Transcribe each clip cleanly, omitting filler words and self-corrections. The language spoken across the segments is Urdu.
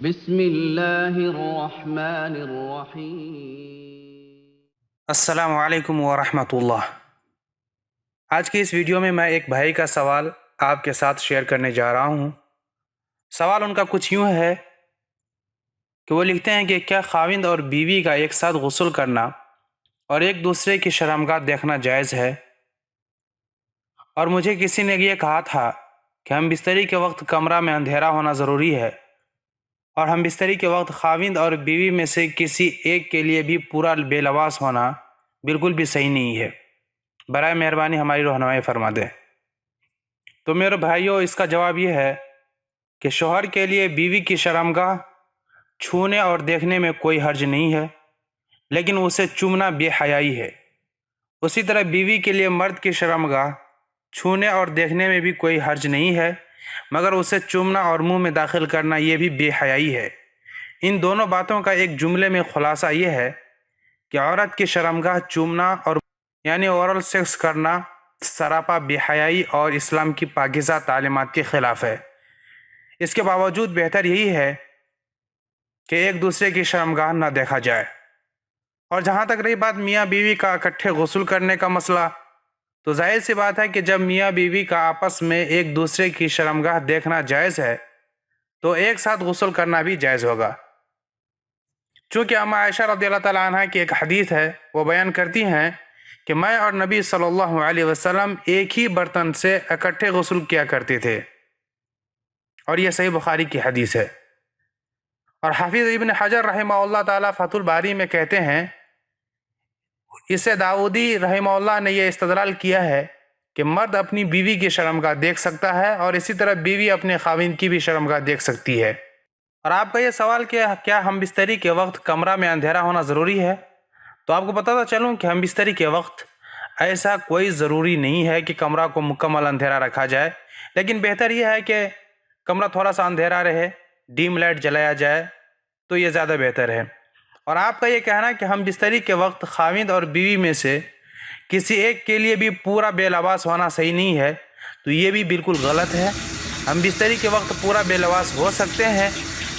بسم اللہ الرحمن الرحیم۔ السلام علیکم ورحمۃ اللہ۔ آج کی اس ویڈیو میں ایک بھائی کا سوال آپ کے ساتھ شیئر کرنے جا رہا ہوں۔ سوال ان کا کچھ یوں ہے کہ وہ لکھتے ہیں کہ کیا خاوند اور بیوی کا ایک ساتھ غسل کرنا اور ایک دوسرے کی شرمگاہ دیکھنا جائز ہے؟ اور مجھے کسی نے یہ کہا تھا کہ ہم بستری کے وقت کمرہ میں اندھیرا ہونا ضروری ہے، اور ہم بستری کے وقت خاوند اور بیوی میں سے کسی ایک کے لیے بھی پورا بے لباس ہونا بالکل بھی صحیح نہیں ہے۔ برائے مہربانی ہماری رہنمائی فرما دیں۔ تو میرے بھائیوں، اس کا جواب یہ ہے کہ شوہر کے لیے بیوی کی شرمگاہ چھونے اور دیکھنے میں کوئی حرج نہیں ہے، لیکن اسے چومنا بے حیائی ہے۔ اسی طرح بیوی کے لیے مرد کی شرمگاہ چھونے اور دیکھنے میں بھی کوئی حرج نہیں ہے، مگر اسے چومنا اور منہ میں داخل کرنا یہ بھی بے حیائی ہے۔ ان دونوں باتوں کا ایک جملے میں خلاصہ یہ ہے کہ عورت کی شرمگاہ چومنا اور یعنی اورل سیکس کرنا سراپا بے حیائی اور اسلام کی پاکیزہ تعلیمات کے خلاف ہے۔ اس کے باوجود بہتر یہی ہے کہ ایک دوسرے کی شرمگاہ نہ دیکھا جائے۔ اور جہاں تک رہی بات میاں بیوی کا اکٹھے غسل کرنے کا مسئلہ، تو ظاہر سی بات ہے کہ جب میاں بیوی کا آپس میں ایک دوسرے کی شرمگاہ دیکھنا جائز ہے تو ایک ساتھ غسل کرنا بھی جائز ہوگا۔ چونکہ اما عائشہ رضی اللہ تعالیٰ عنہ کی ایک حدیث ہے، وہ بیان کرتی ہیں کہ میں اور نبی صلی اللہ علیہ وسلم ایک ہی برتن سے اکٹھے غسل کیا کرتے تھے، اور یہ صحیح بخاری کی حدیث ہے۔ اور حافظ ابن حجر رحمہ اللہ تعالیٰ فتح الباری میں کہتے ہیں، اسے داودی رحمہ اللہ نے یہ استدلال کیا ہے کہ مرد اپنی بیوی کی شرمگاہ دیکھ سکتا ہے، اور اسی طرح بیوی اپنے خاوند کی بھی شرمگاہ دیکھ سکتی ہے۔ اور آپ کا یہ سوال کہ کیا ہم بستری کے وقت کمرہ میں اندھیرا ہونا ضروری ہے، تو آپ کو بتاتا چلوں کہ ہم بستری کے وقت ایسا کوئی ضروری نہیں ہے کہ کمرہ کو مکمل اندھیرا رکھا جائے، لیکن بہتر یہ ہے کہ کمرہ تھوڑا سا اندھیرا رہے، ڈیم لائٹ جلایا جائے تو یہ زیادہ بہتر ہے۔ اور آپ کا یہ کہنا کہ ہم بستری کے وقت خاوند اور بیوی میں سے کسی ایک کے لیے بھی پورا بے لباس ہونا صحیح نہیں ہے، تو یہ بھی بالکل غلط ہے۔ ہم بستری کے وقت پورا بے لباس ہو سکتے ہیں،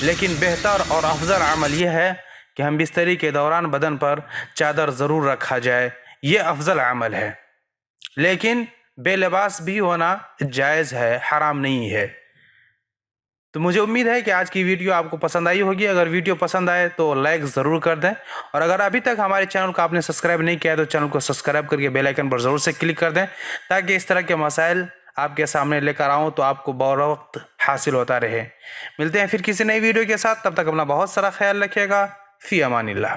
لیکن بہتر اور افضل عمل یہ ہے کہ ہم بستری کے دوران بدن پر چادر ضرور رکھا جائے، یہ افضل عمل ہے۔ لیکن بے لباس بھی ہونا جائز ہے، حرام نہیں ہے۔ تو مجھے امید ہے کہ آج کی ویڈیو آپ کو پسند آئی ہوگی۔ اگر ویڈیو پسند آئے تو لائک ضرور کر دیں، اور اگر ابھی تک ہمارے چینل کو آپ نے سبسکرائب نہیں کیا ہے تو چینل کو سبسکرائب کر کے بیل آئیکن پر ضرور سے کلک کر دیں، تاکہ اس طرح کے مسائل آپ کے سامنے لے کر آؤں تو آپ کو بروقت حاصل ہوتا رہے۔ ملتے ہیں پھر کسی نئی ویڈیو کے ساتھ، تب تک اپنا بہت سارا خیال رکھیے گا۔ فی امان اللہ۔